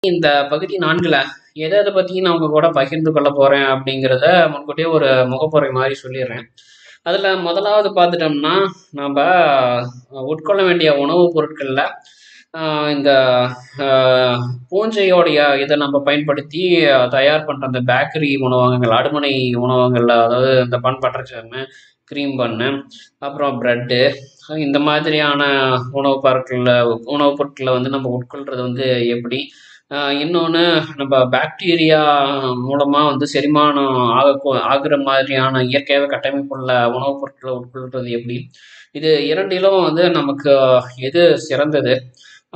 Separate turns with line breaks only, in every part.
இந்த பகுதி 4ல எத எத பத்தி நான் உங்க கூட பகிர்ந்து கொள்ள போறேன் அப்படிங்கிறத முன்கூட்டியே ஒரு முகப்புரை மாதிரி சொல்லிடுறேன். அதுல முதலாவது பார்த்துட்டோம்னா, நம்ம உட்கொள்ள வேண்டிய உணவுப் பொருட்கள்ல இந்த பூஞ்சையோடைய இதை நம்ம பயன்படுத்தி தயார் பண்ற அந்த பேக்கரி உணவகங்கள், அடுமனை உணவகங்கள்ல, அதாவது இந்த பட்டர் ஜாமு, கிரீம் பன்னு, அப்புறம் பிரெட்டு, இந்த மாதிரியான உணவுப் பொருட்களை வந்து நம்ம உட்கொள்றது வந்து எப்படி, இன்னொன்று நம்ம பாக்டீரியா மூலமாக வந்து செரிமானம் ஆகுற மாதிரியான இயற்கையாகவே கட்டமைப்புள்ள உணவுப் பொருட்களை உட்கொள்றது எப்படி, இது இரண்டிலும் வந்து நமக்கு எது சிறந்தது.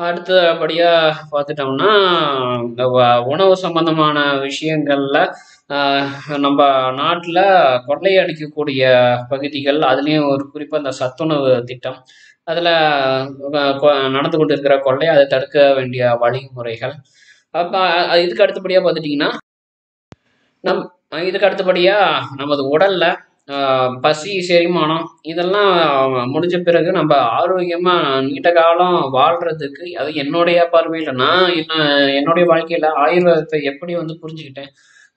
அடுத்தபடியாக பார்த்துட்டோம்னா, இந்த உணவு சம்பந்தமான விஷயங்கள்ல நம்ம நாட்டில் கொள்ளையடிக்கக்கூடிய பகுதிகள், அதுலேயும் ஒரு குறிப்பாக இந்த சத்துணவு திட்டம், அதில் நடந்து கொண்டு இருக்கிற கொள்ளை, அதை தடுக்க வேண்டிய வழிமுறைகள். அப்போ இதுக்கு அடுத்தபடியாக பார்த்துட்டிங்கன்னா, இதுக்கு அடுத்தபடியாக நமது உடல்ல பசி, செரிமானம் இதெல்லாம் முடிஞ்ச பிறகு நம்ம ஆரோக்கியமாக நீண்ட காலம் வாழ்கிறதுக்கு, அது என்னுடைய பார்வையில், நான் என்னுடைய வாழ்க்கையில் ஆயுர்வேதத்தை எப்படி வந்து புரிஞ்சுக்கிட்டேன்,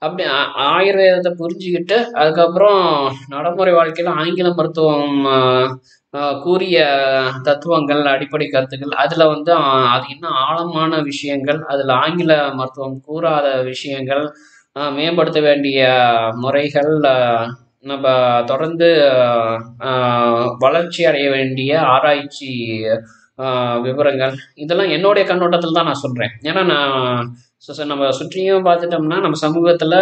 அப்படி ஆயுர்வேதத்தை புரிஞ்சுக்கிட்டு அதுக்கப்புறம் நடைமுறை வாழ்க்கையில் ஆங்கில மருத்துவம் கூறிய தத்துவங்கள், அடிப்படை கருத்துக்கள், அதில் வந்து அது இன்னும் ஆழமான விஷயங்கள், அதில் ஆங்கில மருத்துவம் கூறாத விஷயங்கள், மேம்படுத்த வேண்டிய முறைகள், நம்ம தொடர்ந்து வளர்ச்சி அடைய வேண்டிய ஆராய்ச்சி விவரங்கள், இதெல்லாம் என்னுடைய கண்ணோட்டத்தில் தான் நான் சொல்கிறேன். ஏன்னா நம்ம சுற்றியும் பார்த்துட்டோம்னா, நம்ம சமூகத்தில்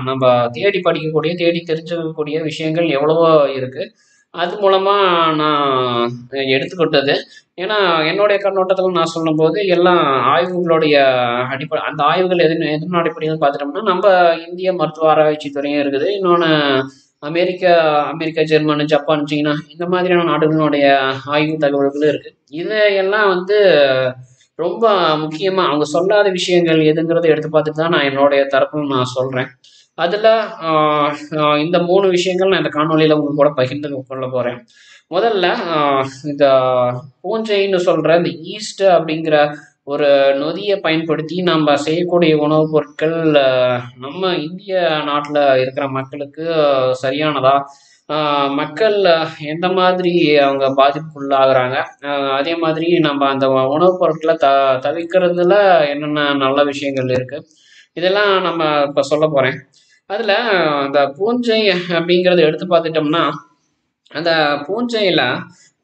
நம்ம தேடி படிக்கக்கூடிய, தேடி தெரிஞ்சுக்கக்கூடிய விஷயங்கள் எவ்வளவோ இருக்குது. அது மூலமாக நான் எடுத்துக்கிட்டது. ஏன்னா என்னுடைய கண்ணோட்டத்தில் நான் சொல்லும்போது எல்லாம் ஆய்வுகளுடைய அந்த ஆய்வுகள் எதன் அடிப்படையில் பார்த்துட்டோம்னா, நம்ம இந்திய மருத்துவ ஆராய்ச்சி துறையும் இருக்குது. இன்னொன்று அமெரிக்கா, ஜெர்மனி, ஜப்பான், சீனா, இந்த மாதிரியான நாடுகளுடைய ஆய்வு தகவல்களும் இருக்குது. இதையெல்லாம் வந்து ரொம்ப முக்கியமாக அவங்க சொல்லாத விஷயங்கள் எதுங்கிறத எடுத்து பார்த்துட்டு தான் நான் என்னுடைய தரப்புன்னு நான் சொல்கிறேன். அதில் இந்த 3 விஷயங்கள் நான் இந்த காணொலியில் உங்க கூட பகிர்ந்து கொள்ள போகிறேன். முதல்ல இந்த பூஞ்சைன்னு சொல்கிற இந்த ஈஸ்ட் அப்படிங்கிற ஒரு நொதியை பயன்படுத்தி நம்ம செய்யக்கூடிய உணவுப் பொருட்கள் நம்ம இந்திய நாட்டில் இருக்கிற மக்களுக்கு சரியானதா, மக்கள் எந்த மாதிரி அவங்க பாதிப்புக்குள்ளாகிறாங்க, அதே மாதிரி நம்ம அந்த உணவுப் பொருட்களை தவிர்க்கிறதுல என்னென்ன நல்ல விஷயங்கள் இருக்குது, இதெல்லாம் நம்ம இப்போ சொல்ல போகிறேன். அதில் அந்த பூஞ்சை அப்படிங்கிறத எடுத்து பார்த்துட்டோம்னா, அந்த பூஞ்சையில்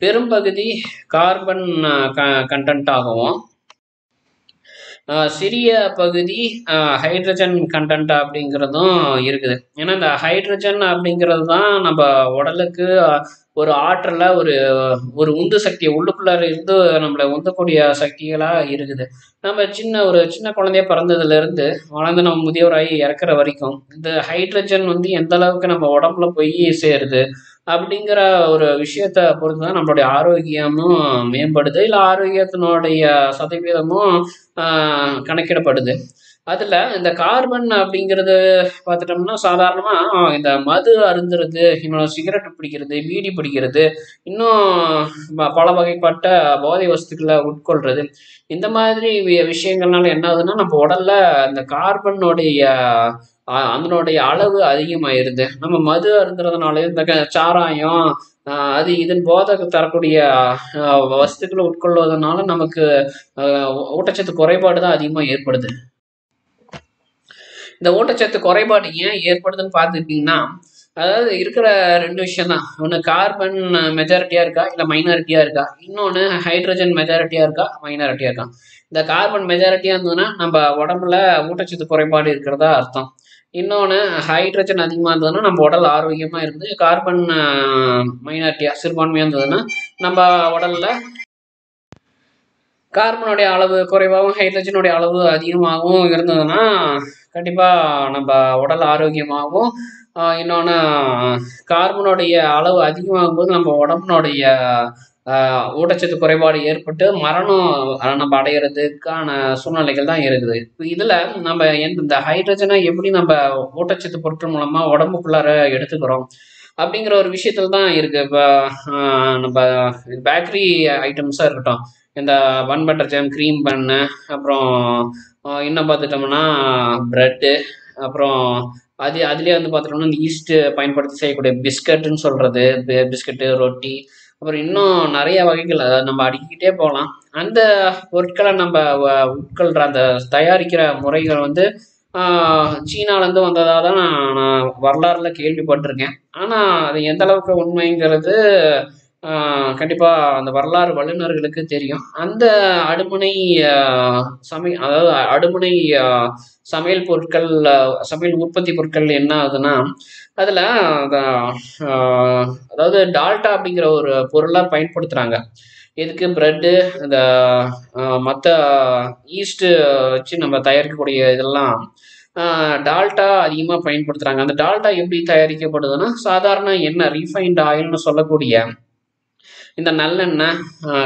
பெரும்பகுதி கார்பன் கண்டென்ட் ஆகவும், சிறிய பகுதி ஹைட்ரஜன் கண்டென்ட் அப்படிங்கிறதும் இருக்குது. ஏன்னா இந்த ஹைட்ரஜன் அப்படிங்கிறது தான் நம்ம உடலுக்கு ஒரு ஆற்றலை, ஒரு உந்து சக்தியை உள்ளுக்குள்ளார இருந்து நம்மளை உந்தக்கூடிய சக்திகளாக இருக்குது. நம்ம ஒரு சின்ன குழந்தைய பிறந்ததுலேருந்து வளர்ந்து நம்ம முதியவராகி இறக்குற வரைக்கும் இந்த ஹைட்ரஜன் வந்து எந்த அளவுக்கு நம்ம உடம்புல போய் சேருது அப்படிங்கிற ஒரு விஷயத்த பொறுத்து தான் நம்மளுடைய ஆரோக்கியமும் மேம்படுது, இல்லை ஆரோக்கியத்தினுடைய சதவீதமும் கணக்கிடப்படுது. அதில் இந்த கார்பன் அப்படிங்கிறது பார்த்துட்டோம்னா, சாதாரணமாக இந்த மது அருந்துறது, இன்னும் சிகரெட் பிடிக்கிறது, பீடி பிடிக்கிறது, இன்னும் பல வகைப்பட்ட போதை வஸ்துக்களை உட்கொள்றது, இந்த மாதிரி விஷயங்கள்னால என்ன ஆகுதுன்னா, நம்ம உடல்ல இந்த கார்பனுடைய அதனுடைய அளவு அதிகமாயிருது. நம்ம மது அருந்துறதுனால, இந்த சாராயம், அது இதன் போதை தரக்கூடிய வஸ்துக்களை உட்கொள்வதனால நமக்கு ஊட்டச்சத்து குறைபாடு தான் அதிகமாக ஏற்படுது. இந்த ஊட்டச்சத்து குறைபாடு ஏன் ஏற்படுதுன்னு பார்த்துக்கிட்டிங்கன்னா, அதாவது இருக்கிற 2 விஷயம் தான். ஒன்று கார்பன் மெஜாரிட்டியாக இருக்கா, இல்லை மைனாரிட்டியாக இருக்கா, இன்னொன்று ஹைட்ரஜன் மெஜாரிட்டியாக இருக்கா, மைனாரிட்டியாக இருக்கா. இந்த கார்பன் மெஜாரிட்டியாக இருந்ததுன்னா நம்ம உடம்புல ஊட்டச்சத்து குறைபாடு இருக்கிறதா அர்த்தம். இன்னொன்று ஹைட்ரஜன் அதிகமாக இருந்ததுன்னா நம்ம உடல் ஆரோக்கியமாக இருக்குது. கார்பன் மைனாரிட்டியாக சிறுபான்மையாக இருந்ததுன்னா நம்ம உடலில் கார்பனுடைய அளவு குறைவாகவும் ஹைட்ரஜனுடைய அளவு அதிகமாகவும் இருந்ததுன்னா கண்டிப்பாக நம்ம உடல் ஆரோக்கியமாகவும், இன்னொன்று கார்பனுடைய அளவு அதிகமாகும் போது நம்ம உடம்புனுடைய ஊட்டச்சத்து குறைபாடு ஏற்பட்டு மரணம் நம்ம அடைகிறதுக்கான சூழ்நிலைகள் தான் இருக்குது. இப்போ இதில் நம்ம இந்த ஹைட்ரஜனை எப்படி நம்ம ஊட்டச்சத்து பொருட்கள் மூலமாக உடம்புக்குள்ளார எடுத்துக்கிறோம் அப்படிங்கிற ஒரு விஷயத்தில் தான் இருக்குது. இப்போ நம்ம பேக்கரி ஐட்டம்ஸாக இருக்கட்டும், இந்த பட்டர் ஜாம், கிரீம் பன்னு, அப்புறம் இன்னும் பார்த்துட்டோம்னா ப்ரெட்டு, அப்புறம் அதுலேயே வந்து பார்த்துட்டோம்னா இந்த ஈஸ்ட்டு பயன்படுத்தி செய்யக்கூடிய பிஸ்கட்டுன்னு சொல்கிறது, பிஸ்கட்டு, ரொட்டி, அப்புறம் இன்னும் நிறைய வகைகள், அதாவது நம்ம அடுக்கிக்கிட்டே போகலாம். அந்த பொருட்களை நம்ம உட்கொள்கிற அந்த தயாரிக்கிற முறைகள் வந்து சீனாலேருந்து வந்ததாக தான் நான் வரலாறுல கேள்விப்பட்டிருக்கேன். ஆனால் அது எந்த அளவுக்கு உண்மைங்கிறது கண்டிப்பாக அந்த வரலாறு வல்லுநர்களுக்கு தெரியும். அந்த அடுமனை அதாவது அடுமனை சமையல் பொருட்கள், சமையல் உற்பத்தி பொருட்கள் என்ன ஆகுதுன்னா, அதில் அதாவது டால்டா அப்படிங்கிற ஒரு பொருளாக பயன்படுத்துகிறாங்க. இதுக்கு ப்ரெட்டு, இந்த மற்ற ஈஸ்ட்டு வச்சு நம்ம தயாரிக்கக்கூடிய இதெல்லாம் டால்டா அதிகமாக பயன்படுத்துகிறாங்க. அந்த டால்டா எப்படி தயாரிக்கப்படுதுன்னா, சாதாரண எண்ணெய், ரீஃபைண்ட் ஆயில்னு சொல்லக்கூடிய இந்த நல்லெண்ணெய்,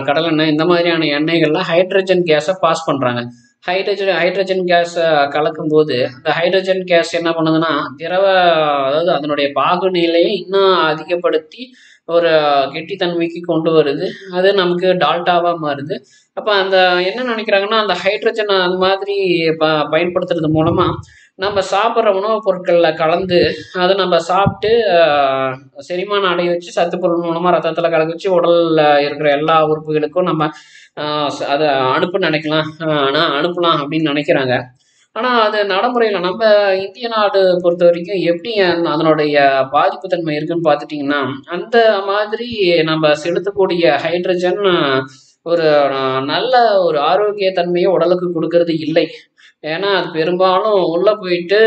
கடலெண்ணெய், இந்த மாதிரியான எண்ணெய்கள்லாம் ஹைட்ரஜன் கேஸை பாஸ் பண்ணுறாங்க. ஹைட்ரஜன் கேஸை கலக்கும்போது இந்த ஹைட்ரஜன் கேஸ் என்ன பண்ணுதுன்னா, அதாவது அதனுடைய பாகுநிலையை இன்னும் அதிகப்படுத்தி ஒரு கெட்டித்தன்மைக்கு கொண்டு வருது. அது நமக்கு டால்டாவாக மாறுது. அப்போ அந்த என்ன நினைக்கிறாங்கன்னா, அந்த ஹைட்ரஜன் அந்த மாதிரி பயன்படுத்துறது மூலமாக நம்ம சாப்பிட்ற உணவுப் பொருட்களில் கலந்து அதை நம்ம சாப்பிட்டு செரிமானம் அடைய வச்சு சத்துப்பொருள் மூலமாக ரத்தத்தில் கலக்க வச்சு உடலில் இருக்கிற எல்லா உறுப்புகளுக்கும் நம்ம அதை அனுப்பலாம் அப்படின்னு நினைக்கிறாங்க. ஆனால் அது நடைமுறையில் நம்ம இந்திய நாடு பொறுத்த வரைக்கும் எப்படி அதனுடைய பாதிப்பு தன்மை இருக்குன்னு பார்த்துட்டிங்கன்னா, அந்த மாதிரி நம்ம செலுத்தக்கூடிய ஹைட்ரஜன் ஒரு நல்ல ஒரு ஆரோக்கிய தன்மையை உடலுக்கு கொடுக்கறது இல்லை. ஏன்னா அது பெரும்பாலும் உள்ளே போயிட்டு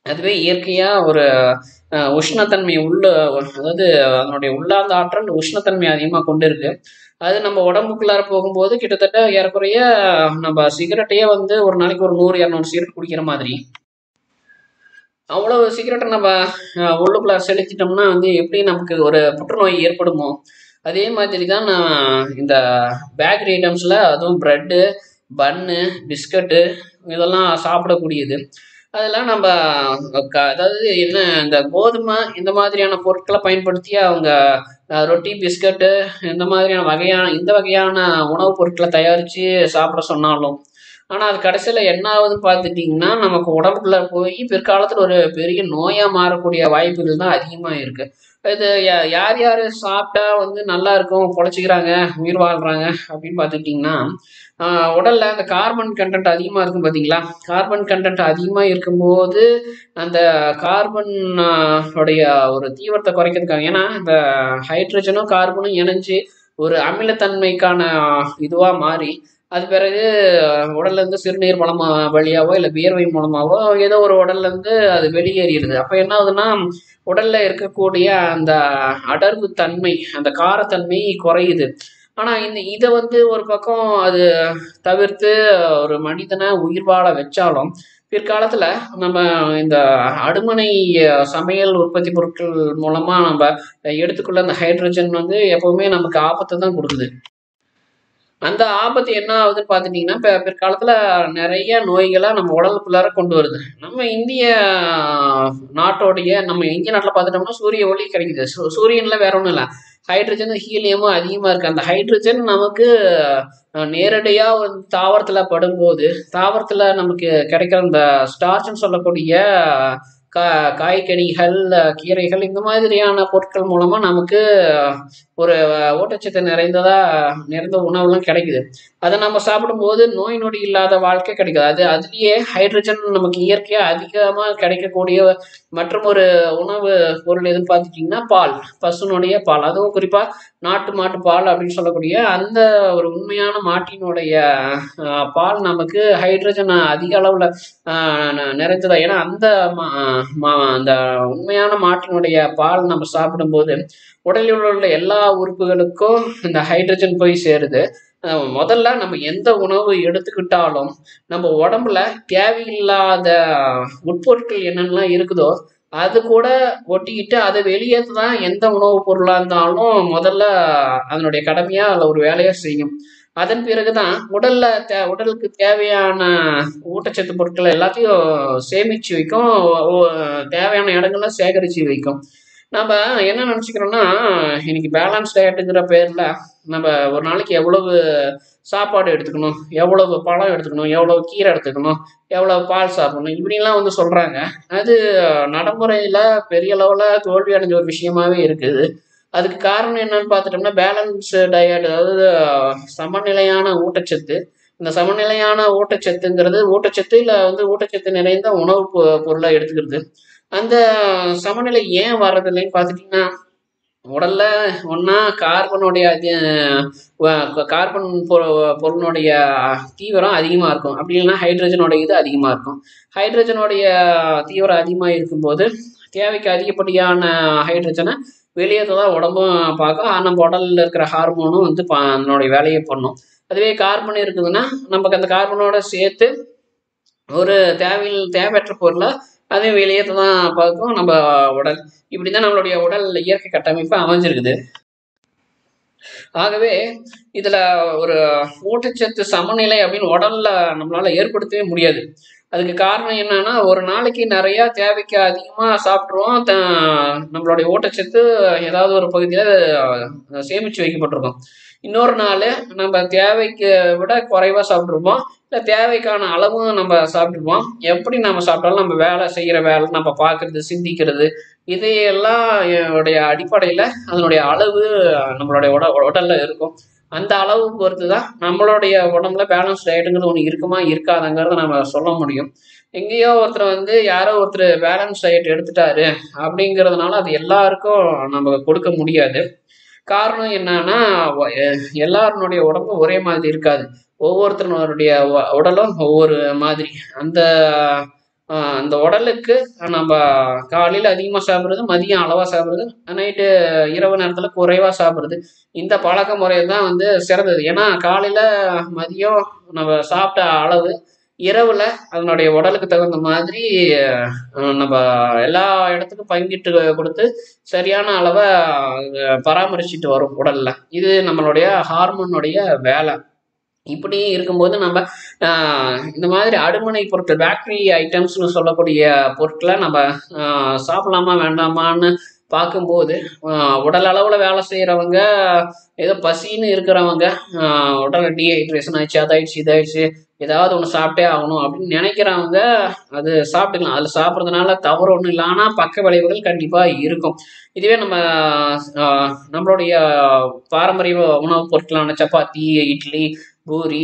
அதுவே இயற்கையாக ஒரு உஷ்ணத்தன்மை அதாவது அதனுடைய உள்ளார்ந்த ஆற்றல் உஷ்ணத்தன்மை அதிகமாக கொண்டு இருக்கு. அது நம்ம உடம்புக்குள்ளார போகும்போது கிட்டத்தட்ட ஏறக்குறைய நம்ம சிகரெட்டையே வந்து ஒரு நாளைக்கு ஒரு 100-200 சிகரெட் குடிக்கிற மாதிரி, அவ்வளவு சிகரெட்டை நம்ம உள்ளுக்குள்ளார செலுத்திட்டோம்னா வந்து எப்படி நமக்கு ஒரு புற்றுநோய் ஏற்படுமோ, அதே மாதிரி தான் நான் இந்த பேக்கரி ஐட்டம்ஸில், அதுவும் ப்ரெட்டு, பன்னு, பிஸ்கட்டு இதெல்லாம் சாப்பிடக்கூடியது. அதெல்லாம் நம்ம அதாவது என்ன, இந்த கோதுமை இந்த மாதிரியான பொருட்களை பயன்படுத்தி அவங்க ரொட்டி, பிஸ்கட்டு இந்த மாதிரியான இந்த வகையான உணவுப் பொருட்களை தயாரித்து சாப்பிட சொன்னாலும், ஆனால் அது கடைசியில் என்ன ஆகுதுன்னு பார்த்துட்டிங்கன்னா, நமக்கு உடம்புக்குள்ளே போய் பிற்காலத்தில் ஒரு பெரிய நோயாக மாறக்கூடிய வாய்ப்புகள் தான் அதிகமாக இருக்குது. இது யார் யார் சாப்பிட்டா வந்து நல்லா இருக்கும், பொழைச்சிக்கிறாங்க, உயிர் வாழ்கிறாங்க அப்படின்னு பார்த்துக்கிட்டிங்கன்னா, உடலில் அந்த கார்பன் கண்டென்ட் அதிகமாக இருக்கும் பார்த்தீங்களா? கார்பன் கண்டென்ட் அதிகமாக இருக்கும்போது அந்த கார்பன் உடைய ஒரு தீவிரத்தை குறைக்கிறதுக்காக, ஏன்னா இந்த ஹைட்ரஜனும் கார்பனும் இணைஞ்சு ஒரு அமிலத்தன்மைக்கான இதுவாக மாறி அது பிறகு உடல்லேருந்து சிறுநீர் வழியாவோ இல்லை வியர்வை மூலமாவோ ஏதோ ஒரு உடல்லேருந்து அது வெளியேறிடுது. அப்போ என்ன ஆகுதுன்னா, உடலில் இருக்கக்கூடிய அந்த அடர்வு தன்மை, அந்த காரத்தன்மை குறையுது. ஆனால் இதை வந்து ஒரு பக்கம் அது தவிர்த்து ஒரு மனிதனை உயிர் வாழ வச்சாலும், பிற்காலத்தில் நம்ம இந்த அடுமனை சமையல் உற்பத்தி பொருட்கள் மூலமாக நம்ம எடுத்துக்கொள்ள அந்த ஹைட்ரஜன் வந்து எப்போவுமே நமக்கு ஆபத்தை தான் கொடுக்குது. அந்த ஆபத்து என்ன ஆகுதுன்னு பார்த்துட்டிங்கன்னா, பிற்காலத்தில் நிறைய நோய்களை நம்ம உடலுக்குள்ளார கொண்டு வருது. நம்ம இந்திய நாட்டில் பார்த்துட்டோம்னா சூரிய ஒளி கிடைக்குது. சூரியனில் வேற ஒன்றும் இல்லை, ஹைட்ரஜனும் ஹீலியமும் அதிகமாக இருக்குது. அந்த ஹைட்ரஜன் நமக்கு நேரடியாக வந்து தாவரத்தில் படும்போது, தாவரத்தில் நமக்கு கிடைக்கிற அந்த ஸ்டார்ச்னு சொல்லக்கூடிய காய்கறிகள், கீரைகள் இந்த மாதிரியான பொருட்கள் மூலமாக நமக்கு ஒரு ஊட்டச்சத்து நிறைந்த உணவுலாம் கிடைக்குது. அதை நம்ம சாப்பிடும்போது நோய் நொடி இல்லாத வாழ்க்கை கிடைக்குது. அதுலேயே ஹைட்ரஜன் நமக்கு இயற்கையாக அதிகமாக கிடைக்கக்கூடிய மற்றும் ஒரு உணவு பொருள் எதுன்னு பார்த்துட்டிங்கன்னா பால், பசுனுடைய பால். அதுவும் குறிப்பாக நாட்டு மாட்டு பால் அப்படின்னு சொல்லக்கூடிய அந்த ஒரு உண்மையான மாட்டினுடைய பால் நமக்கு ஹைட்ரஜன் அதிக அளவில் நிறைந்ததா. ஏன்னா அந்த உண்மையான மாட்டினுடைய பால் நம்ம சாப்பிடும்போது உடலில் உள்ள எல்லா உறுப்புகளுக்கும் இந்த ஹைட்ரஜன் போய் சேருது. முதல்ல நம்ம எந்த உணவு எடுத்துக்கிட்டாலும் நம்ம உடம்புல தேவையில்லாத உட்பொருட்கள் என்னென்னலாம் இருக்குதோ அது கூட ஒட்டிக்கிட்டு அதை வெளியேற்ற தான் எந்த உணவுப் பொருளாக இருந்தாலும் முதல்ல அதனுடைய கடமையாக அதில் ஒரு வேலையை செய்யும். அதன் பிறகுதான் உடலுக்கு தேவையான ஊட்டச்சத்து பொருட்கள் எல்லாத்தையும் சேமித்து வைக்கும், தேவையான இடங்கள்ல சேகரித்து வைக்கும். நம்ம என்ன நினச்சிக்கிறோன்னா, இன்னைக்கு பேலன்ஸ் டயட்டுங்கிற பேரில் நம்ம ஒரு நாளைக்கு எவ்வளவு சாப்பாடு எடுத்துக்கணும், எவ்வளவு பழம் எடுத்துக்கணும், எவ்வளவு கீரை எடுத்துக்கணும், எவ்வளவு பால் சாப்பிடணும், இப்படிலாம் வந்து சொல்கிறாங்க. அது நடைமுறையில் பெரிய அளவில் தோல்வி அடைஞ்ச ஒரு விஷயமாவே இருக்குது. அதுக்கு காரணம் என்னன்னு பார்த்துட்டோம்னா, பேலன்ஸ் டயட், அதாவது சமநிலையான ஊட்டச்சத்து. இந்த சமநிலையான ஊட்டச்சத்துங்கிறது ஊட்டச்சத்து இல்லை வந்து ஊட்டச்சத்து நிறைந்த உணவு பொருளை எடுத்துக்கிறது. அந்த சமநிலை ஏன் வர்றதில்லைன்னு பார்த்துட்டிங்கன்னா, உடல்ல ஒன்றா கார்பனுடைய கார்பன் பொருளினுடைய தீவிரம் அதிகமாக இருக்கும். அப்படி இல்லைன்னா ஹைட்ரஜனோட இது அதிகமாக இருக்கும். ஹைட்ரஜனுடைய தீவிரம் அதிகமாக இருக்கும்போது தேவைக்கு அதிகப்படியான ஹைட்ரஜனை வெளியேற்ற தான் உடம்பும் பார்க்கும். நம்ம உடலில் இருக்கிற ஹார்மோனும் வந்து அதனுடைய வேலையை பண்ணும். அதுவே கார்பன் இருக்குதுன்னா நமக்கு அந்த கார்பனோட சேர்த்து ஒரு தேவையற்ற பொருளை அதையும் வெளியேற்ற தான் பார்க்கும் நம்ம உடல். இப்படி தான் நம்மளுடைய உடல் இயற்கை கட்டமைப்பு அமைஞ்சிருக்குது. ஆகவே இதில் ஒரு ஊட்டச்சத்து சமநிலை அப்படின்னு உடலில் நம்மளால் ஏற்படுத்தவே முடியாது. அதுக்கு காரணம் என்னன்னா, ஒரு நாளைக்கு நிறையா தேவைக்கு அதிகமாக சாப்பிட்ருவோம். நம்மளுடைய ஊட்டச்சத்து ஏதாவது ஒரு பகுதியில் சேமித்து வைக்கப்பட்டிருக்கும். இன்னொரு நாள் நம்ம தேவைக்கு விட குறைவாக சாப்பிட்ருப்போம், இல்லை தேவைக்கான அளவும் நம்ம சாப்பிட்ருப்போம். எப்படி நம்ம சாப்பிட்டாலும் நம்ம வேலை செய்கிற வேலை, நம்ம பார்க்குறது, சிந்திக்கிறது, இதையெல்லாம் உடைய அடிப்படையில் அதனுடைய அளவு நம்மளுடைய உடலில் இருக்கும். அந்த அளவு பொறுத்து தான் நம்மளுடைய உடம்புல பேலன்ஸ் டயட்டுங்கிறது ஒன்று இருக்குமா இருக்காதுங்கிறத நம்ம சொல்ல முடியும். எங்கேயோ ஒருத்தர் வந்து யாரோ ஒருத்தர் பேலன்ஸ் டயட் எடுத்துட்டாரு அப்படிங்கிறதுனால அது எல்லாருக்கும் நம்ம கொடுக்க முடியாது. காரணம் என்னன்னா, எல்லாருடைய உடம்பும் ஒரே மாதிரி இருக்காது. ஒவ்வொருத்தருடைய உடலும் ஒவ்வொரு மாதிரி. அந்த அந்த உடலுக்கு நம்ம காலையில் அதிகமாக சாப்பிட்றது, மதியம் அளவாக சாப்பிட்றது, நைட்டு இரவு நேரத்தில் குறைவாக சாப்பிட்றது, இந்த பழக்க முறை தான் வந்து சிறந்தது. ஏன்னா காலையில் மதியம் நம்ம சாப்பிட்ட அளவு இரவில் அதனுடைய உடலுக்கு தகுந்த மாதிரி நம்ம எல்லா இடத்துக்கும் பங்கிட்டு கொடுத்து சரியான அளவை பராமரிச்சுட்டு வரும் உடலில். இது நம்மளுடைய ஹார்மோனுடைய வேலை. இப்படி இருக்கும்போது நம்ம இந்த மாதிரி அடுமனை பொருட்கள், பேக்கரி ஐட்டம்ஸ்னு சொல்லக்கூடிய பொருட்களை நம்ம சாப்பிடலாமா வேண்டாமான்னு பார்க்கும்போது, உடல் அளவில் வேலை செய்கிறவங்க, ஏதோ பசின்னு இருக்கிறவங்க, உடல் டீஹைட்ரேஷன் ஆயிடுச்சு, அதாயிடுச்சு, இதாயிடுச்சு, ஏதாவது ஒன்று சாப்பிட்டே ஆகணும் அப்படின்னு நினைக்கிறவங்க அது சாப்பிட்டுக்கலாம். அதில் சாப்பிட்றதுனால தவறு ஒன்றும் இல்லை. ஆனால் பக்க விளைவுகள் கண்டிப்பாக இருக்கும். இதுவே நம்மளுடைய பாரம்பரிய உணவுப் பொருட்களான சப்பாத்தி, இட்லி, பூரி,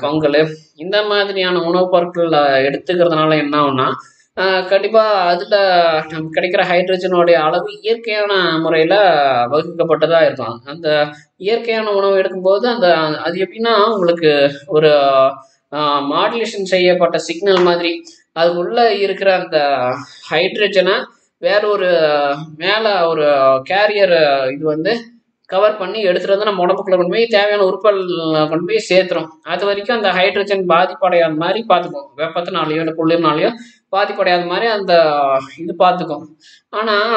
பொங்கல், இந்த மாதிரியான உணவுப் பொருட்கள் எடுத்துக்கிறதுனால என்ன ஆகும்னா, கண்டிப்பாக அதில் நமக்கு கிடைக்கிற ஹைட்ரஜனுடைய அளவு இயற்கையான முறையில் வகுக்கப்பட்டதாக இருக்கும். அந்த இயற்கையான உணவு எடுக்கும்போது அது எப்படின்னா, உங்களுக்கு ஒரு மாடுலேஷன் செய்யப்பட்ட சிக்னல் மாதிரி அதுக்குள்ளே இருக்கிற அந்த ஹைட்ரஜனை வேற ஒரு மேலே ஒரு கேரியர் இது வந்து கவர் பண்ணி எடுத்துகிட்டு வந்து நம்ம உடம்புக்குள்ள கொண்டு போய் தேவையான உறுப்புகள் கொண்டு போய் சேர்த்துரும். அது வரைக்கும் அந்த ஹைட்ரஜன் பாதிப்படையாத மாதிரி பார்த்துக்கும். வெப்பத்தினாலேயோ இல்லை குளிர்னாலேயோ பாதிப்படையாத மாதிரி அந்த இது பார்த்துக்கும். ஆனால்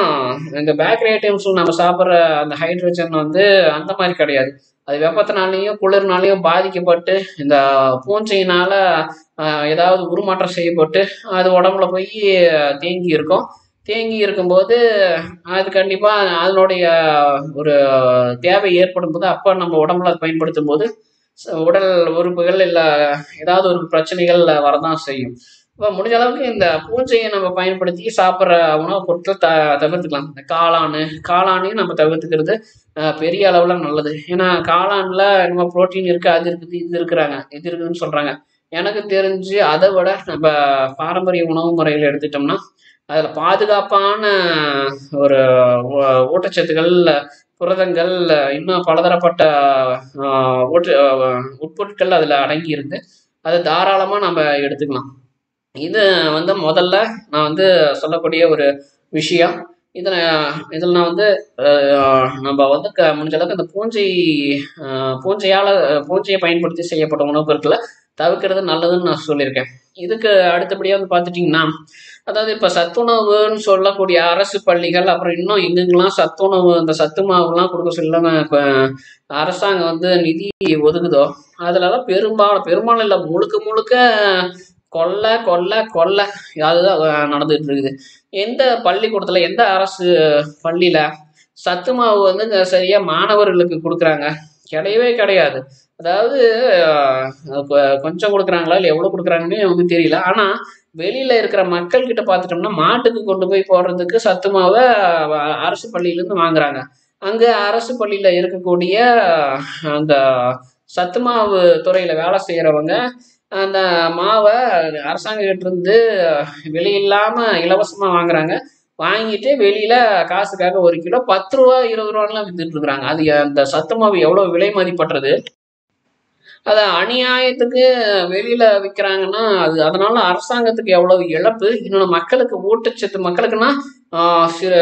இந்த பேக்கரி ஐட்டம்ஸில் நம்ம சாப்பிட்ற அந்த ஹைட்ரஜன் வந்து அந்த மாதிரி கிடையாது. அது வெப்பத்தினாலேயும் குளிர்னாலேயும் பாதிக்கப்பட்டு இந்த பூஞ்சையினால் ஏதாவது உருமாற்றம் செய்யப்பட்டு அது உடம்புல போய் தேங்கி இருக்கும். தேங்கி இருக்கும்போது அது கண்டிப்பாக அதனுடைய ஒரு தேவை ஏற்படும் போது, அப்போ நம்ம உடம்புல அதை பயன்படுத்தும் போது உடல் உறுப்புகள் இல்லை ஏதாவது ஒரு பிரச்சனைகள் வரதான் செய்யும். இப்போ முடிஞ்ச அளவுக்கு இந்த பூஞ்சையை நம்ம பயன்படுத்தி சாப்பிட்ற உணவுப் பொருட்கள் தவிர்த்துக்கலாம். இந்த காளானையும் நம்ம தவிர்த்துக்கிறது பெரிய அளவில் நல்லது. ஏன்னா காளானில் நம்ம புரோட்டீன் இருக்குது, அது இருக்குது, இது இருக்குதுன்னு சொல்கிறாங்க. எனக்கு தெரிஞ்சு அதை விட நம்ம பாரம்பரிய உணவு முறையில் எடுத்துட்டோம்னா அதில் பாதுகாப்பான ஒரு ஊட்டச்சத்துக்கள், புரதங்கள், இன்னும் பலதரப்பட்ட உட்பொருட்கள் அதில் அடங்கியிருந்து அதை தாராளமாக நம்ம எடுத்துக்கலாம். இது வந்து முதல்ல நான் வந்து சொல்லக்கூடிய ஒரு விஷயம். இதில் நான் வந்து நம்ம வந்து முடிஞ்ச அளவுக்கு இந்த பூஞ்சையை பயன்படுத்தி செய்யப்பட்ட உணவுப் பொருட்களை தவிர்க்கிறது நல்லதுன்னு நான் சொல்லியிருக்கேன். இதுக்கு அடுத்தபடியாக வந்து பார்த்துட்டிங்கன்னா, அதாவது இப்போ சத்துணவுன்னு சொல்லக்கூடிய அரசு பள்ளிகள், அப்புறம் இன்னும் எங்கெங்கெல்லாம் சத்துணவு, இந்த சத்து மாவுலாம் கொடுக்க சொல்லி இப்போ அரசாங்கம் வந்து நிதி ஒதுக்குதோ, அதிலலாம் பெரும்பாலும் இல்லை, முழுக்க கொள்ளை கொள்ளை கொள்ளை அதுதான் நடந்துட்டு இருக்குது. எந்த பள்ளிக்கூடத்தில், எந்த அரசு பள்ளியில் சத்து மாவு வந்து சரியாக மாணவர்களுக்கு கொடுக்குறாங்க? கிடையவே கிடையாது. அதாவது கொஞ்சம் கொடுக்குறாங்களா இல்லை எவ்வளோ கொடுக்குறாங்கன்னு வந்து தெரியல. ஆனால் வெளியில் இருக்கிற மக்கள்கிட்ட பார்த்துட்டோம்னா மாட்டுக்கு கொண்டு போய் போடுறதுக்கு சத்து மாவை அரசு பள்ளியிலேருந்து வாங்குறாங்க. அங்கே அரசு பள்ளியில் இருக்கக்கூடிய அந்த சத்து மாவு துறையில் வேலை செய்கிறவங்க அந்த மாவை அரசாங்கத்திலிருந்து வெளியில்லாமல் இலவசமாக வாங்குறாங்க. வாங்கிட்டு வெளியில் காசுக்காக 1 கிலோ 10 ரூபா 20 ரூபான்லாம் வித்துட்டு இருக்கிறாங்க. அது அந்த சத்து மாவு எவ்வளோ விலை மதிப்பற்றது. அதை அநியாயத்துக்கு வெளியில் விற்கிறாங்கன்னா அதனால அரசாங்கத்துக்கு எவ்வளவு இழப்பு. இன்னொன்று மக்களுக்கு ஊட்டச்சத்து, மக்களுக்குன்னா சில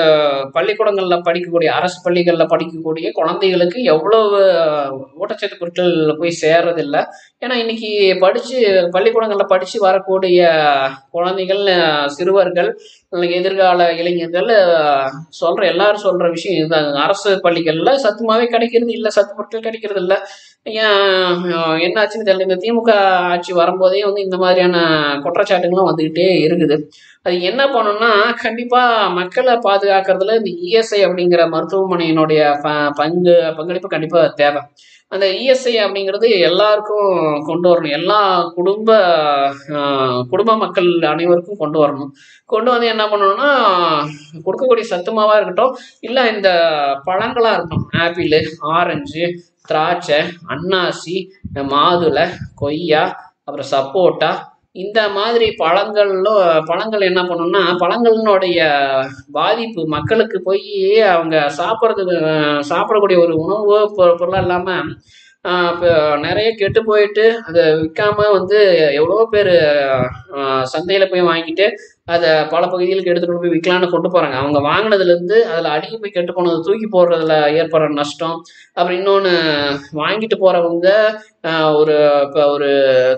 பள்ளிக்கூடங்களில் படிக்கக்கூடிய, அரசு பள்ளிகளில் படிக்கக்கூடிய குழந்தைகளுக்கு எவ்வளவு ஊட்டச்சத்து பொருட்கள் போய் சேர்றதில்லை. ஏன்னா இன்னைக்கு பள்ளிக்கூடங்களில் படித்து வரக்கூடிய குழந்தைகள், சிறுவர்கள், எதிர்கால இளைஞர்கள் எல்லாரும் சொல்கிற விஷயம் இதுதான். அரசு பள்ளிகளில் சத்துமாவே கிடைக்கிறது இல்லை, சத்து பொருட்கள் கிடைக்கிறது இல்லை. என்னாச்சுன்னு தெரியல. இந்த திமுக ஆட்சி வரும்போதே வந்து இந்த மாதிரியான குற்றச்சாட்டுகளும் வந்துக்கிட்டே இருக்குது. அது என்ன பண்ணணும்னா, கண்டிப்பாக மக்களை பாதுகாக்கிறதுல இந்த இஎஸ்ஐ அப்படிங்கிற மருத்துவமனையினுடைய பங்களிப்பு கண்டிப்பாக தேவை. அந்த இஎஸ்ஐ அப்படிங்கிறது எல்லாருக்கும் கொண்டு வரணும். எல்லா குடும்ப மக்கள் அனைவருக்கும் கொண்டு வரணும். கொண்டு வந்து என்ன பண்ணணும்னா, கொடுக்கக்கூடிய சத்துமாவாக இருக்கட்டும், இல்லை இந்த பழங்களாக இருக்கட்டும், ஆப்பிள், ஆரஞ்சு, திராட்சை, அன்னாசி, மாதுளை, கொய்யா, அப்புறம் சப்போட்டா, இந்த மாதிரி பழங்கள் என்ன பண்ணணும்னா, பழங்களினுடைய பாதிப்பு மக்களுக்கு போய் அவங்க சாப்பிடக்கூடிய ஒரு உணவு பொருளாக இல்லாமல் இப்போ நிறைய கெட்டு போயிட்டு அதை விற்காம வந்து எவ்வளோ பேர் சந்தையில் போய் வாங்கிட்டு அதை பல பகுதிகளுக்கு எடுத்துகிட்டு போய் விற்கலான்னு கொண்டு போகிறாங்க. அவங்க வாங்கினதுலேருந்து அதில் அழுகி போய் கெட்டு போனது தூக்கி போடுறதுல ஏற்படுற நஷ்டம். அப்புறம் இன்னொன்று, வாங்கிட்டு போகிறவங்க இப்போ ஒரு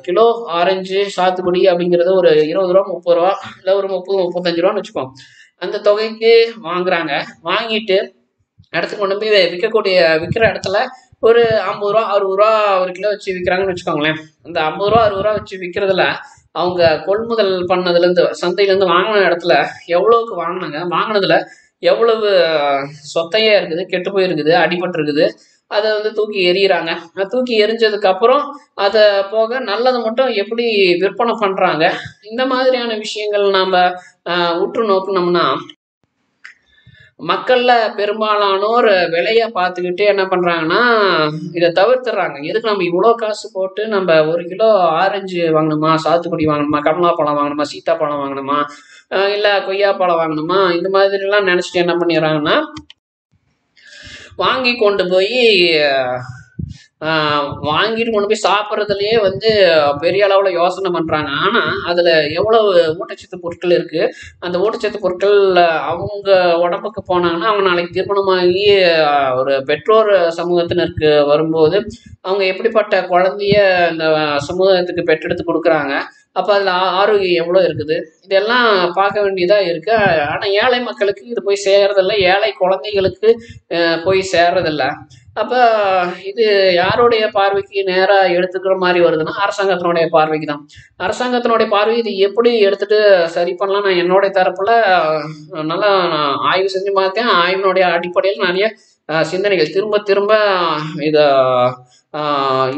கிலோ ஆரஞ்சு, சாத்துக்குடி அப்படிங்கிறது ஒரு 20 ரூபா 30 ரூபா, இல்லை ஒரு 30-35 ரூபான்னு வச்சுக்கோம். அந்த தொகைக்கு வாங்குறாங்க. வாங்கிட்டு இடத்துக்கு கொண்டு போய் விற்கிற இடத்துல ஒரு 50 ரூபா 60 ரூபா 1 கிலோ வச்சு விற்கிறாங்கன்னு வச்சுக்கோங்களேன். அந்த 50 ரூபா 60 ரூபா வச்சு விற்கிறதுல அவங்க கொள்முதல் பண்ணதுலேருந்து, சந்தையிலேருந்து வாங்கின இடத்துல எவ்வளோவுக்கு வாங்கினதுல எவ்வளவு சொத்தையே இருக்குது, கெட்டு போயிருக்குது, அடிபட்டு இருக்குது, அதை வந்து தூக்கி எறிகிறாங்க. தூக்கி எரிஞ்சதுக்கு அப்புறம் அதை போக நல்லது மட்டும் எப்படி விற்பனை பண்ணுறாங்க. இந்த மாதிரியான விஷயங்கள் நாம் உற்று நோக்கினோம்னா, மக்களில் பெரும்பாலானோர் விலையை பார்த்துக்கிட்டு என்ன பண்ணுறாங்கன்னா இதை தவிர்த்துறாங்க. எதுக்கு நம்ம இவ்வளோ காசு போட்டு நம்ம 1 கிலோ ஆரஞ்சு வாங்கணுமா, சாத்துக்குடி வாங்கணுமா, கமலாப்பழம் வாங்கணுமா, சீத்தாப்பழம் வாங்கணுமா, இல்லை கொய்யாப்பழம் வாங்கணுமா, இந்த மாதிரிலாம் நினச்சிட்டு என்ன பண்ணிடுறாங்கன்னா வாங்கிட்டு கொண்டு போய் சாப்பிட்றதுலையே வந்து பெரிய அளவில் யோசனை பண்ணுறாங்க. ஆனால் அதில் எவ்வளவு ஊட்டச்சத்து பொருட்கள் இருக்குது, அந்த ஊட்டச்சத்து பொருட்கள் அவங்க உடம்புக்கு போனாங்கன்னா அவங்க நாளைக்கு திருமணமாகி ஒரு பெற்றோர் சமூகத்தினருக்கு வரும்போது அவங்க எப்படிப்பட்ட குழந்தைய இந்த சமூகத்துக்கு பெற்றெடுத்து கொடுக்குறாங்க, அப்போ அதில் ஆரோக்கியம் எவ்வளோ இருக்குது, இதெல்லாம் பார்க்க வேண்டியதாக இருக்குது. ஆனால் ஏழை மக்களுக்கு இது போய் சேர்றதில்ல, ஏழை குழந்தைகளுக்கு போய் சேர்றதில்ல. அப்போ இது யாருடைய பார்வைக்கு நேராக எடுத்துக்கிற மாதிரி வருதுன்னா அரசாங்கத்தினுடைய பார்வைக்கு தான். அரசாங்கத்தினுடைய பார்வை இது எப்படி எடுத்துகிட்டு சரி பண்ணலாம், நான் என்னுடைய தரப்பில் நல்லா நான் ஆய்வு செஞ்சு பார்த்தேன். ஆய்வினுடைய அடிப்படையில் நிறைய சிந்தனைகள் திரும்ப திரும்ப இதை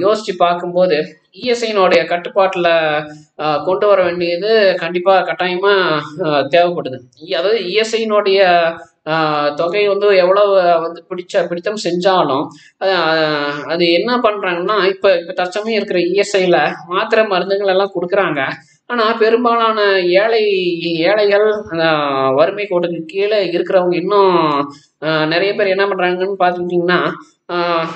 யோசித்து பார்க்கும்போது இஎஸ்ஐனுடைய கட்டுப்பாட்டில் கொண்டு வர வேண்டியது கண்டிப்பாக கட்டாயமாக தேவைப்படுது. அதாவது இஎஸ்ஐனுடைய தொகை வந்து எவ்வளவு வந்து பிடித்தம் செஞ்சாலும் அது என்ன பண்ணுறாங்கன்னா, இப்போ தற்சமயம் இருக்கிற இஎஸ்ஐயில் மாத்திரை மருந்துகள் எல்லாம் கொடுக்குறாங்க. ஆனால் பெரும்பாலான ஏழைகள் வறுமை கோட்டுக்கு கீழே இருக்கிறவங்க இன்னும் நிறைய பேர் என்ன பண்ணுறாங்கன்னு பார்த்துக்கிட்டிங்கன்னா,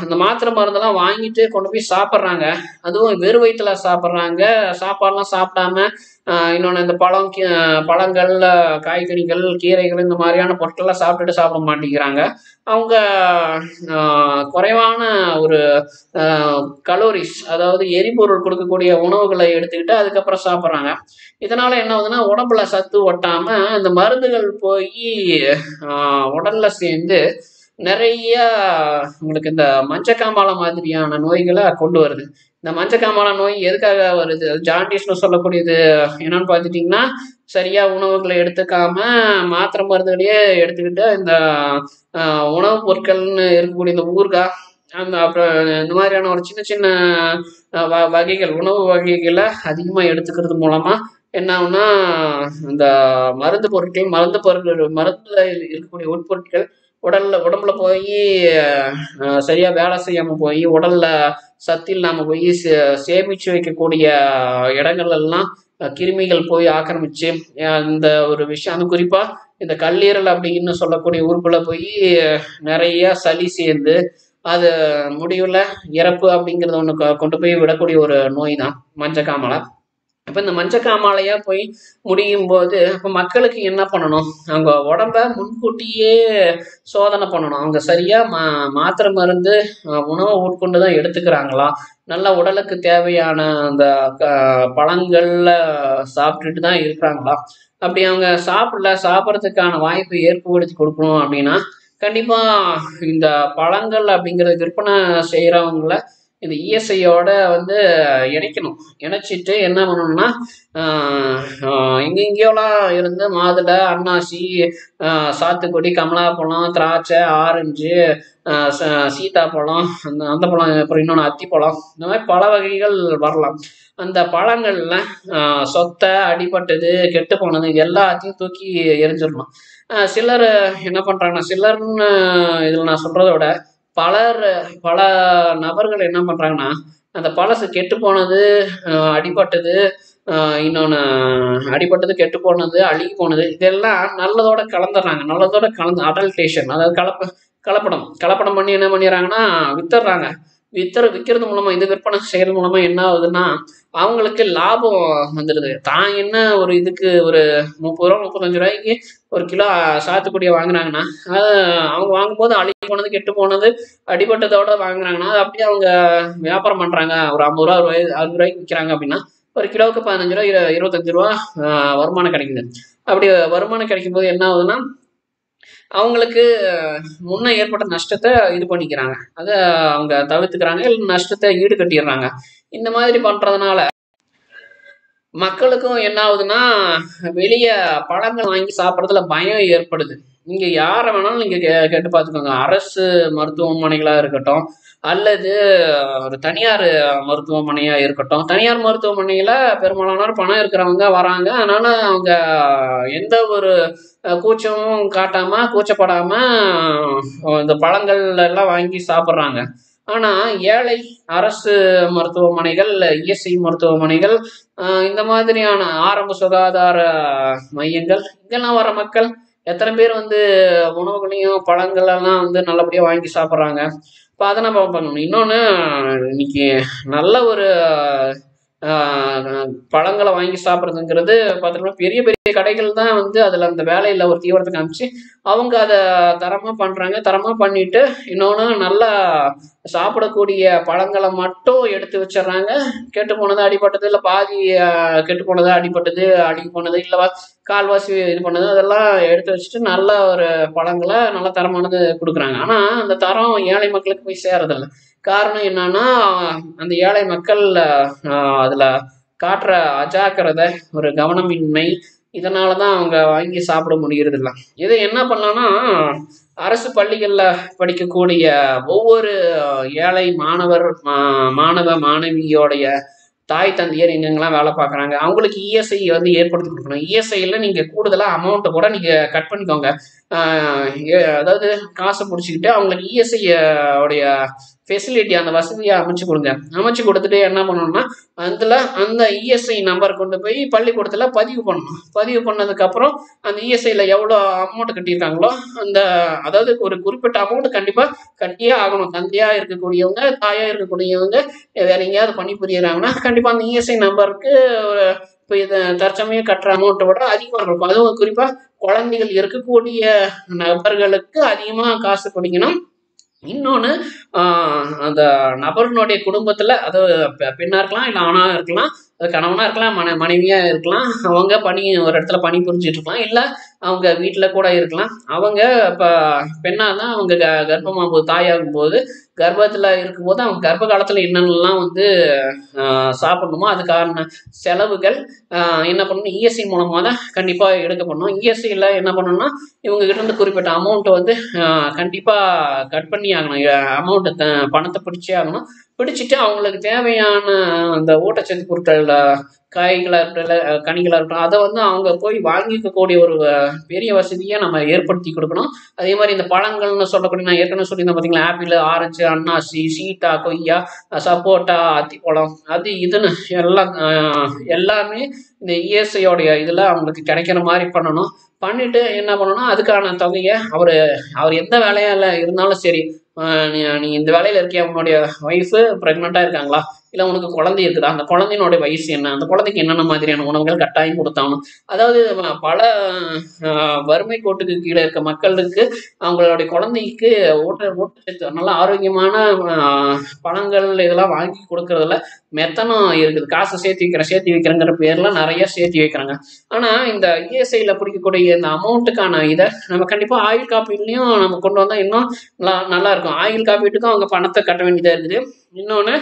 இந்த மாத்திரை மருந்தெல்லாம் வாங்கிட்டு கொண்டு போய் சாப்பிட்றாங்க. அதுவும் வெறும் வயிற்றுல சாப்பிட்றாங்க. சாப்பாடெலாம் சாப்பிடாம இன்னொன்று இந்த பழங்கள், காய்கறிகள், கீரைகள் இந்த மாதிரியான பொருட்கள்லாம் சாப்பிட மாட்டேங்கிறாங்க. அவங்க குறைவான ஒரு கலோரிஸ், அதாவது எரிபொருள் கொடுக்கக்கூடிய உணவுகளை எடுத்துக்கிட்டு அதுக்கப்புறம் சாப்பிட்றாங்க. இதனால் என்ன ஆகுதுன்னா, உடம்புல சத்து ஒட்டாமல் இந்த மருந்துகள் போய் உடலில் சேர்ந்து நிறைய உங்களுக்கு இந்த மஞ்சக்காமாலை மாதிரியான நோய்களை கொண்டு வருது. இந்த மஞ்சக்காமாலை நோய் எதுக்காக வருது? ஜாண்டிஸ்னு சொல்லக்கூடியது என்னன்னு பார்த்துட்டிங்கன்னா, சரியா உணவுகளை எடுத்துக்காம மாத்திரை மருந்துகளையே எடுத்துக்கிட்டு இந்த உணவுப் பொருட்கள்னு இருக்கக்கூடிய இந்த ஊறுகாய் அப்புறம் இந்த மாதிரியான ஒரு சின்ன சின்ன வகைகள் உணவு வகைகளை அதிகமாக எடுத்துக்கிறது மூலமா என்ன ஆகும்னா, இந்த மருந்துல இருக்கக்கூடிய உட்பொருட்கள் உடம்புல போய் சரியா வேலை செய்யாம போய் உடல்ல சத்து இல்லாம போய் சேமிச்சு வைக்கக்கூடிய இடங்கள் எல்லாம் கிருமிகள் போய் ஆக்கிரமிச்சு அந்த ஒரு விஷயம், அது குறிப்பா இந்த கல்லீரல் அப்படின்னு சொல்லக்கூடிய உறுப்புல போய் நிறைய சளி சேர்ந்து அது முடிவுல இறப்பு அப்படிங்கிறத ஒன்று கொண்டு போய் விடக்கூடிய ஒரு நோய் தான் மஞ்சக்காமலை. அப்ப இந்த மஞ்சக்காமாலையா போய் முடியும் போது அப்ப மக்களுக்கு என்ன பண்ணணும்? அவங்க உடம்ப முன்கூட்டியே சோதனை பண்ணணும். அவங்க சரியா மாத்திரை மருந்து உணவை உட்கொண்டுதான் எடுத்துக்கிறாங்களா, நல்ல உடலுக்கு தேவையான அந்த பழங்கள்ல சாப்பிட்டுட்டு தான் இருக்கிறாங்களா? அப்படி அவங்க சாப்பிட்றதுக்கான வாய்ப்பை ஏற்படுத்தி கொடுக்கணும் அப்படின்னா கண்டிப்பா இந்த பழங்கள் அப்படிங்கிறது விற்பனை செய்யறவங்கள இந்த இஎஸ்ஐயோட வந்து இணைக்கணும். இணைச்சிட்டு என்ன பண்ணணும்னா, எங்கெங்கேயோலாம் இருந்து மாதுளை, அன்னாசி, சாத்துக்குடி, கமலாப்பழம், திராட்சை, ஆரஞ்சு, சீத்தாப்பழம், அந்த பழம், அப்புறம் இன்னொன்று அத்திப்பழம், இந்த மாதிரி பல வகைகள் வரலாம். அந்த பழங்கள்ல சொத்தை, அடிபட்டது, கெட்டு போனது எல்லாத்தையும் தூக்கி எரிஞ்சிடணும். சிலர் என்ன பண்றாங்கன்னா, சிலர்னு இதில் நான் சொல்றதை விட பல நபர்கள் என்ன பண்றாங்கன்னா, அந்த பழசு கெட்டு போனது, அடிபட்டது, இன்னொன்று அடிபட்டது, கெட்டு போனது, அழுகி போனது, இதெல்லாம் நல்லதோட கலந்து அடல்டேஷன், அதாவது கலப்படம் பண்ணி என்ன பண்ணிடுறாங்கன்னா வித்துடுறாங்க. விற்கிறது மூலமா, இது விற்பனை செய்யறது மூலமா என்ன ஆகுதுன்னா, அவங்களுக்கு லாபம் வந்துடுது. தான் என்ன ஒரு இதுக்கு ஒரு 30 ரூபா 35 ரூபாய்க்கு ஒரு கிலோ சாத்துக்குடியை வாங்குறாங்கன்னா, அது அவங்க வாங்கும்போது அழுகி போனது, கெட்டு போனது, அடிபட்டதோட வாங்குறாங்கன்னா, அது அப்படியே அவங்க வியாபாரம் பண்றாங்க. ஒரு 50 ரூபா 60 ரூபாய்க்கு விற்கிறாங்க அப்படின்னா ஒரு கிலோவுக்கு 15 ரூபா 25 ரூபா வருமானம் கிடைக்குது. அப்படி வருமானம் கிடைக்கும் போது என்ன ஆகுதுன்னா, அவங்களுக்கு முன்ன ஏற்பட்ட நஷ்டத்தை இது பண்ணிக்கிறாங்க, அதை அவங்க தவிர்த்துக்கிறாங்க, இல்லை நஷ்டத்தை ஈடு கட்டிடுறாங்க. இந்த மாதிரி பண்றதுனால மக்களுக்கும் என்ன ஆகுதுன்னா, வெளியே பழங்கள் வாங்கி சாப்பிட்றதுல பயம் ஏற்படுது. நீங்க யாரை வேணாலும் நீங்க கேட்டு பார்த்துக்கோங்க. அரசு மருத்துவமனைகளா இருக்கட்டும், அல்லது ஒரு தனியார் மருத்துவமனையா இருக்கட்டும். தனியார் மருத்துவமனையில பெரும்பாலானோர் பணம் இருக்கிறவங்க வராங்க. அதனால அவங்க எந்த ஒரு கூச்சமும் காட்டாம, கூச்சப்படாம இந்த பழங்கள் எல்லாம் வாங்கி சாப்பிட்றாங்க. ஆனா ஏழை அரசு மருத்துவமனைகள், இஎஸ்ஐ மருத்துவமனைகள், இந்த மாதிரியான ஆரம்ப சுகாதார மையங்கள், இங்கெல்லாம் வர மக்கள் எத்தனை பேர் வந்து உணவுகளையும் பழங்களெல்லாம் வந்து நல்லபடியாக வாங்கி சாப்பிட்றாங்க? இப்போ அதை நம்ம பண்ணணும். இன்னொன்று, இன்னைக்கு நல்ல ஒரு பழங்களை வாங்கி சாப்பிட்றதுங்கிறது பார்த்தீங்கன்னா பெரிய பெரிய கடைகள் தான் வந்து அதில் அந்த வேலையில் ஒரு தீவிரத்தை காமிச்சு அவங்க அதை தரமாக பண்ணுறாங்க. தரமாக பண்ணிட்டு இன்னொன்று நல்லா சாப்பிடக்கூடிய பழங்களை மட்டும் எடுத்து வச்சிடுறாங்க. கெட்டு போனது, அடிபட்டது, இல்லை பாதி கெட்டு போனது, அடிபட்டது, அழுகி போனது, இல்லை கால்வாசி இது பண்ணது, அதெல்லாம் எடுத்து வச்சுட்டு நல்ல ஒரு பழங்களை நல்ல தரமானது கொடுக்குறாங்க. ஆனால் அந்த தரம் ஏழை மக்களுக்கு போய் சேரதில்லை. காரணம் என்னன்னா, அந்த ஏழை மக்கள் அதில் காட்டுற அஜாக்கிரதை, ஒரு கவனமின்மை, இதனால தான் அவங்க வாங்கி சாப்பிட முடிகிறது இல்லை. இதை என்ன பண்ணலாம்னா, அரசு பள்ளிகளில் படிக்கக்கூடிய ஒவ்வொரு ஏழை மாணவ மாணவியோடைய தாய் தந்தையர் எங்கெங்கெல்லாம் வேலை பார்க்குறாங்க அவங்களுக்கு இஎஸ்ஐ வந்து ஏற்படுத்தி கொடுக்கணும். இஎஸ்ஐயில் நீங்கள் கூடுதலாக அமௌண்ட்டை கூட நீங்கள் கட் பண்ணிக்கோங்க. அதாவது காசை பிடிச்சிக்கிட்டு அவங்களுக்கு இஎஸ்ஐ உடைய ஃபெசிலிட்டி, அந்த வசதியை அமைச்சு கொடுங்க. அமைச்சு கொடுத்துட்டு என்ன பண்ணணும்னா, அந்த இஎஸ்ஐ நம்பர் கொண்டு போய் பள்ளிக்கூடத்தில் பதிவு பண்ணணும். பதிவு பண்ணதுக்கப்புறம் அந்த இஎஸ்ஐயில் எவ்வளோ அமௌண்ட் கட்டியிருக்காங்களோ அதாவது ஒரு குறிப்பிட்ட அமௌண்ட் கண்டிப்பாக கட்டியே ஆகணும். தந்தையாக இருக்கக்கூடியவங்க, தாயாக இருக்கக்கூடியவங்க வேற எங்கேயாவது பணி புரியுறாங்கன்னா கண்டிப்பாக அந்த இஎஸ்ஐ நம்பருக்கு இப்போ இதை தற்சமயம் கட்டுற அமௌண்ட்டை விட அதிகமாக இருக்கும். அதுவும் குறிப்பாக குழந்தைகள் இருக்கக்கூடிய நபர்களுக்கு அதிகமாக காசு பிடிக்கணும். இன்னொன்று, அந்த நபர்னுடைய குடும்பத்தில், அதாவது பெண்ணாக இருக்கலாம் இல்லை ஆணாக இருக்கலாம், அது கணவனாக இருக்கலாம், மனைவியாக இருக்கலாம், அவங்க ஒரு இடத்துல பணி புரிஞ்சிட்டு இருக்கலாம், இல்லை அவங்க வீட்டில் கூட இருக்கலாம். அவங்க இப்போ பெண்ணாக தான் அவங்க கர்ப்பமாகும் போது, தாயாகும் போது, கர்ப்பத்தில் இருக்கும்போது அவங்க கர்ப்ப காலத்தில் என்னென்னலாம் வந்து சாப்பிடணுமோ அதுக்கான செலவுகள் என்ன பண்ணணும், இஎஸ்ஐ மூலமாக தான் கண்டிப்பாக எடுக்க பண்ணணும். இஎஸ்ஐயில் என்ன பண்ணணும்னா இவங்க கிட்ட இருந்து குறிப்பிட்ட அமௌண்ட்டை வந்து கண்டிப்பாக கட் பண்ணி ஆகணும். அமௌண்ட்டை பணத்தை பிடிச்சே ஆகணும். பிடிச்சிட்டு அவங்களுக்கு தேவையான அந்த ஊட்டச்சத்து பொருட்கள், காய்களாக இருக்கட்டும், கனிகளாக இருக்கட்டும், அதை வந்து அவங்க போய் வாங்கிக்கக்கூடிய ஒரு பெரிய வசதியை நம்ம ஏற்படுத்தி கொடுக்கணும். அதே மாதிரி இந்த பழங்கள்னு சொல்லக்கூடிய, நான் ஏற்கனவே சொல்லியிருந்தேன் பார்த்தீங்களா, ஆப்பிள், ஆரஞ்சு, அன்னாசி, சீட்டா, கொய்யா, சப்போட்டா, அத்திப்பழம், அது இதுன்னு எல்லாமே இந்த இஎஸ்ஐயோடைய இதில் அவங்களுக்கு கிடைக்கிற மாதிரி பண்ணணும். பண்ணிட்டு என்ன பண்ணணும்னா அதுக்கான தொகையை அவர் எந்த வேலையால் இருந்தாலும் சரி, நீ இந்த வேலையில் இருக்கியா, உன்னுடைய ஒய்ஃபு ப்ரெக்னெண்ட்டாக இருக்காங்களா, இல்லை உனக்கு குழந்தை இருக்குதா, அந்த குழந்தையினுடைய வயசு என்ன, அந்த குழந்தைக்கு என்னென்ன மாதிரியான உணவுகள் கட்டாயம் கொடுத்தாகணும். அதாவது பல வறுமை கோட்டுக்கு கீழே இருக்க மக்களுக்கு அவங்களுடைய குழந்தைக்கு ஊட்டச்சத்து நல்ல ஆரோக்கியமான பழங்கள் இதெல்லாம் வாங்கி கொடுக்கறதுல மெத்தனம் இருக்குது. காசை சேர்த்து வைக்கிறேங்கிற பேரில் நிறைய சேர்த்து வைக்கிறாங்க. ஆனால் இந்த இஎஸ்ஐயில் பிடிக்கக்கூடிய இந்த அமௌண்ட்டுக்கான இதை நம்ம கண்டிப்பாக ஆயுள் காப்பீட்லையும் நம்ம கொண்டு வந்தால் இன்னும் நல்லா இருக்கும். ஆயுள் காப்பீட்டுக்கும் அவங்க பணத்தை கட்ட வேண்டியதாக இருக்குது. இன்னொன்று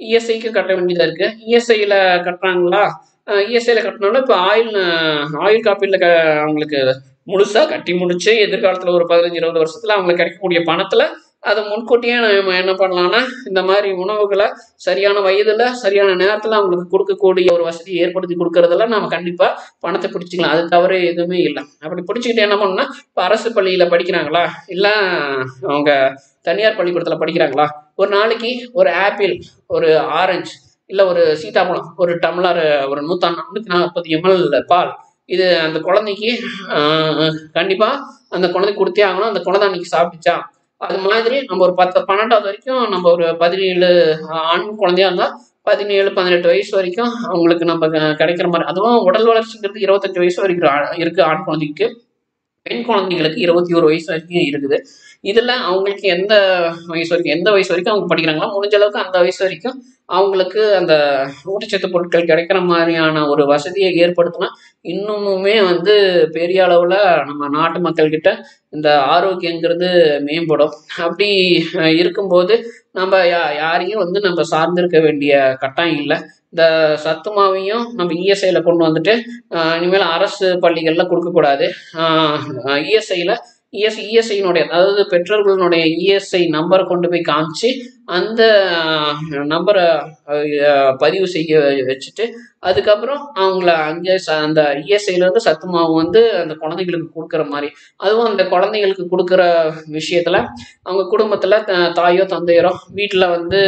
இஎஸ்ஐக்கு கட்ட வேண்டியதாக இருக்குது. இஎஸ்ஐயில் கட்டுறாங்களா, இஎஸ்ஐயில் கட்டினாலும் இப்போ ஆயுள் காப்பீட்டில் அவங்களுக்கு முழுசாக கட்டி முடிச்சு எதிர்காலத்தில் ஒரு 15-20 வருஷத்தில் அவங்களுக்கு கிடைக்கக்கூடிய பணத்தில் அதை முன்கூட்டியே நம்ம என்ன பண்ணலாம்னா இந்த மாதிரி உணவுகளை சரியான வயதில் சரியான நேரத்தில் அவங்களுக்கு கொடுக்கக்கூடிய ஒரு வசதியை ஏற்படுத்தி கொடுக்கறதுல நம்ம கண்டிப்பாக பணத்தை பிடிச்சிக்கலாம். அது தவிர எதுவுமே இல்லை. அப்படி பிடிச்சிக்கிட்டு என்ன பண்ணணும்னா, இப்போ அரசு பள்ளியில் படிக்கிறாங்களா, இல்லை அவங்க தனியார் பள்ளிக்கூடத்தில் படிக்கிறாங்களா, ஒரு நாளைக்கு ஒரு ஆப்பிள், ஒரு ஆரஞ்சு, இல்லை ஒரு சீதாப்பழம், ஒரு டம்ளர், ஒரு 140 ml பால், இது அந்த குழந்தைக்கு கண்டிப்பாக அந்த குழந்தைக்கு கொடுத்தே ஆகணும். அந்த குழந்தை அன்னைக்கு சாப்பிட்டுச்சா, அது மாதிரி நம்ம ஒரு 12வது வரைக்கும் நம்ம ஒரு 17 ஆண் குழந்தையா இருந்தால் 17-18 வயசு வரைக்கும் அவங்களுக்கு நம்ம கிடைக்கிற மாதிரி. அதுவும் உடல் வளர்ச்சிங்கிறது 25 வயசு வரைக்கும் இருக்குது ஆண் குழந்தைக்கு. பெண் குழந்தைகளுக்கு 21 வயசு வரைக்கும் இருக்குது. இதில் அவங்களுக்கு எந்த வயசு வரைக்கும் அவங்க படிக்கிறாங்களோ முடிஞ்ச அளவுக்கு அந்த வயசு வரைக்கும் அவங்களுக்கு அந்த ஊட்டச்சத்து பொருட்கள் கிடைக்கிற மாதிரியான ஒரு வசதியை ஏற்படுத்தினா இன்னுமுமே வந்து பெரிய அளவில் நம்ம நாட்டு மக்கள்கிட்ட இந்த ஆரோக்கியங்கிறது மேம்படும். அப்படி இருக்கும்போது நம்ம யாரையும் வந்து நம்ம சார்ந்திருக்க வேண்டிய கட்டாயம் இல்லை. இந்த சத்துமாவையும் நம்ம இஎஸ்ஐயில் கொண்டு வந்துட்டு இனிமேல் அரசு பள்ளிகளில் கொடுக்கக்கூடாது. இஎஸ்ஐனுடைய அதாவது பெற்றோர்களுடைய இஎஸ்ஐ நம்பரை கொண்டு போய் காமிச்சு அந்த நம்பரை பதிவு செய்ய வச்சுட்டு அதுக்கப்புறம் அவங்கள அங்கே அந்த இஎஸ்ஐலேருந்து சத்துமாவு வந்து அந்த குழந்தைங்களுக்கு கொடுக்குற மாதிரி, அதுவும் அந்த குழந்தைங்களுக்கு கொடுக்குற விஷயத்தில் அவங்க குடும்பத்தில் தாயோ தந்தையரோ வீட்டில் வந்து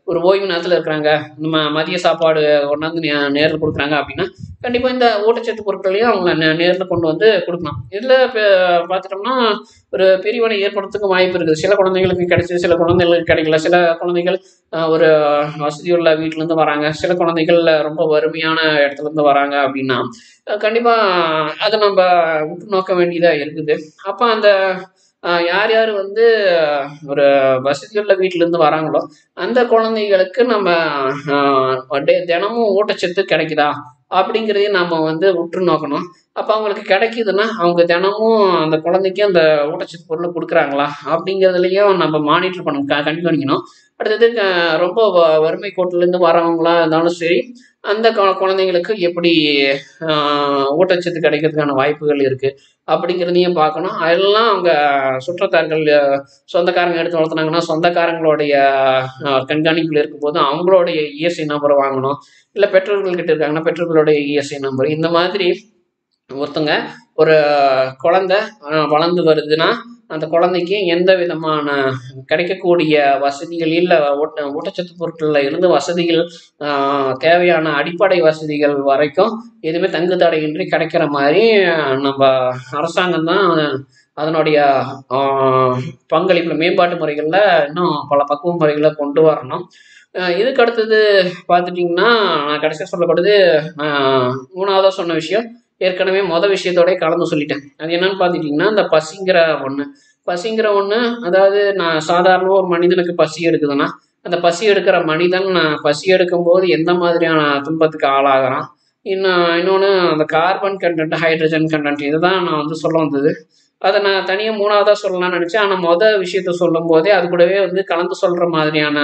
ஒரு ஓய்வு நேரத்தில் இருக்கிறாங்க, நம்ம மதிய சாப்பாடு கொண்டாந்து நேரில் கொடுக்குறாங்க அப்படின்னா கண்டிப்பாக இந்த ஊட்டச்சத்து பொருட்களையும் அவங்க நேரில் கொண்டு வந்து கொடுக்கலாம். இதில் இப்போ பார்த்துட்டோம்னா ஒரு பிரிவினை ஏற்படுறதுக்கு வாய்ப்பு இருக்குது. சில குழந்தைங்களுக்கு கிடைச்சி, சில குழந்தைங்களுக்கு கிடைக்கல. சில குழந்தைகள் ஒரு வசதியுள்ள வீட்டிலேருந்து வராங்க, சில குழந்தைகள் ரொம்ப வறுமையான இடத்துலேருந்து வராங்க அப்படின்னா கண்டிப்பாக அதை நம்ம உற்று நோக்க வேண்டியதாக இருக்குது. அப்போ அந்த யார் யார் வந்து ஒரு வசதியுள்ள வீட்டிலேருந்து வராங்களோ அந்த குழந்தைகளுக்கு நம்ம தினமும் ஊட்டச்சத்து கிடைக்குதா அப்படிங்கிறதையும் நம்ம வந்து உற்று நோக்கணும். அப்போ அவங்களுக்கு கிடைக்குதுன்னா அவங்க தினமும் அந்த குழந்தைக்கு அந்த ஊட்டச்சத்து பொருளை கொடுக்குறாங்களா அப்படிங்கிறதுலையும் நம்ம மானிட்டர் கண்காணிக்கணும். அடுத்தது ரொம்ப வறுமை கோட்டிலேருந்து வரவங்களா இருந்தாலும் சரி, அந்த குழந்தைங்களுக்கு எப்படி ஊட்டச்சத்து கிடைக்கிறதுக்கான வாய்ப்புகள் இருக்குது அப்படிங்கிறதையும் பார்க்கணும். அதெல்லாம் அவங்க சுற்றத்தார்கள் சொந்தக்காரங்க எடுத்து வளர்த்துனாங்கன்னா சொந்தக்காரங்களுடைய கண்காணிப்பில் இருக்கும்போது அவங்களுடைய இஎஸ்ஐ நம்பரை வாங்கணும். இல்லை பெற்றோர்கள்கிட்ட இருக்காங்கன்னா பெற்றோர்களுடைய இஎஸ்ஐ நம்பர். இந்த மாதிரி ஒருத்தங்க ஒரு குழந்தை வளர்ந்து வருதுன்னா அந்த குழந்தைக்கு எந்த விதமான கிடைக்கக்கூடிய வசதிகள் இல்லை, ஊட்டச்சத்து பொருட்களில் இருந்து வசதிகள் தேவையான அடிப்படை வசதிகள் வரைக்கும் எதுவுமே தங்கு தடையின்றி கிடைக்கிற மாதிரி நம்ம அரசாங்கம் தான் அதனுடைய பங்களிப்பு மேம்பாட்டு முறைகளில் இன்னும் பல பக்குவ முறைகளை கொண்டு வரணும். இதுக்கு அடுத்தது பார்த்துட்டிங்கன்னா நான் கடைசியாக சொல்லப்படுது 3ஆவதாக சொன்ன விஷயம் ஏற்கனவே விஷயத்தோட கலந்து சொல்லிட்டேன். அது என்னன்னு பார்த்துட்டிங்கன்னா இந்த பசிங்கிற ஒன்று, அதாவது நான் சாதாரணமாக ஒரு மனிதனுக்கு பசி எடுக்குதுன்னா அந்த பசி எடுக்கிற மனிதன் பசி எடுக்கும்போது எந்த மாதிரியான துன்பத்துக்கு ஆளாகிறான். இன்னொன்று அந்த கார்பன் கண்டென்ட், ஹைட்ரஜன் கண்டென்ட், இதுதான் நான் வந்து சொல்ல வந்தது. அதை நான் தனியாக மூணாவதாக சொல்லலாம்னு நினச்சேன். ஆனால் விஷயத்த சொல்லும் போதே அது கூடவே வந்து கலந்து சொல்கிற மாதிரியான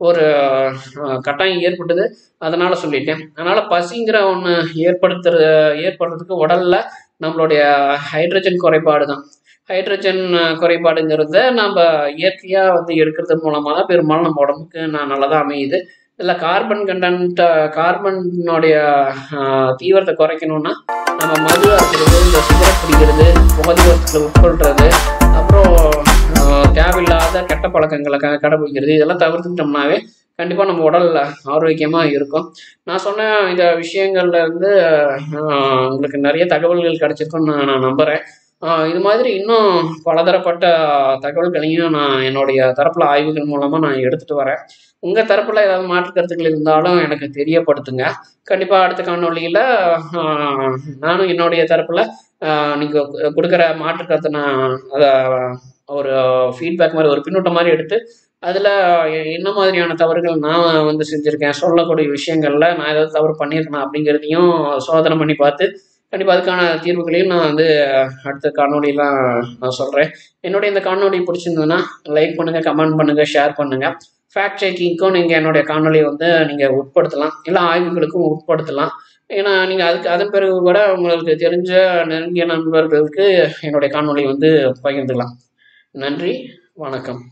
ஒரு கட்டாயம் ஏற்பட்டது. அதனால் சொல்லிட்டேன். அதனால் பசிங்கிற ஒன்று ஏற்படுறதுக்கு உடலில் நம்மளுடைய ஹைட்ரஜன் குறைபாடு தான். ஹைட்ரஜன் குறைபாடுங்கிறத நம்ம இயற்கையாக வந்து எடுக்கிறது மூலமாக தான் பெரும்பாலும் நம்ம உடம்புக்கு நல்லதாக அமையுது. இதில் கார்பனுடைய தீவிரத்தை குறைக்கணும்னா நம்ம மது அருந்துறது, இந்த சிகரெட் பிடிக்கிறது, புகை வஸ்துக்களை உட்கொள்கிறது, அப்புறம் தேவையில்லாத கெட்ட பழக்கங்களை கடைபிடிக்கிறது, இதெல்லாம் தவிர்த்துக்கிட்டோம்னாவே கண்டிப்பாக நம்ம உடல் ஆரோக்கியமாக இருக்கும். நான் சொன்ன இந்த விஷயங்கள்ல இருந்து உங்களுக்கு நிறைய தகவல்கள் கிடைச்சிருக்குன்னு நான் நம்புகிறேன். இது மாதிரி இன்னும் பலதரப்பட்ட தகவல்களையும் நான் என்னுடைய தரப்பில் ஆய்வுகள் மூலமாக நான் எடுத்துகிட்டு வரேன். உங்கள் தரப்பில் ஏதாவது மாற்று கருத்துக்கள் இருந்தாலும் எனக்கு தெரியப்படுத்துங்க. கண்டிப்பாக அடுத்த காணொளியில் நானும் என்னுடைய தரப்பில் நீங்கள் கொடுக்குற மாற்று கருத்தை நான் அதை ஒரு ஃபீட்பேக் மாதிரி, ஒரு பின்னூட்டம் மாதிரி எடுத்து அதில் என்ன மாதிரியான தவறுகள் நான் வந்து செஞ்சுருக்கேன், சொல்லக்கூடிய விஷயங்களில் நான் ஏதாவது தவறு பண்ணியிருக்கேன் அப்படிங்கிறதையும் சோதனை பண்ணி பார்த்து கண்டிப்பாக அதுக்கான தீர்வுகளையும் நான் வந்து அடுத்த காணொலியெலாம் நான் சொல்கிறேன். என்னுடைய இந்த காணொலி பிடிச்சிருந்ததுன்னா லைக் பண்ணுங்கள், கமெண்ட் பண்ணுங்கள், ஷேர் பண்ணுங்கள். ஃபேக்ட் செக்கிங்க்கும் நீங்கள் என்னுடைய காணொலியை வந்து நீங்கள் உட்படுத்தலாம், இல்லை ஆய்வுகளுக்கும் உட்படுத்தலாம். ஏன்னா நீங்கள் அதன் பிறகு கூட உங்களுக்கு தெரிஞ்ச நெருங்கிய நண்பர்களுக்கு என்னுடைய காணொலி வந்து பகிர்ந்துக்கலாம். நன்றி, வணக்கம்.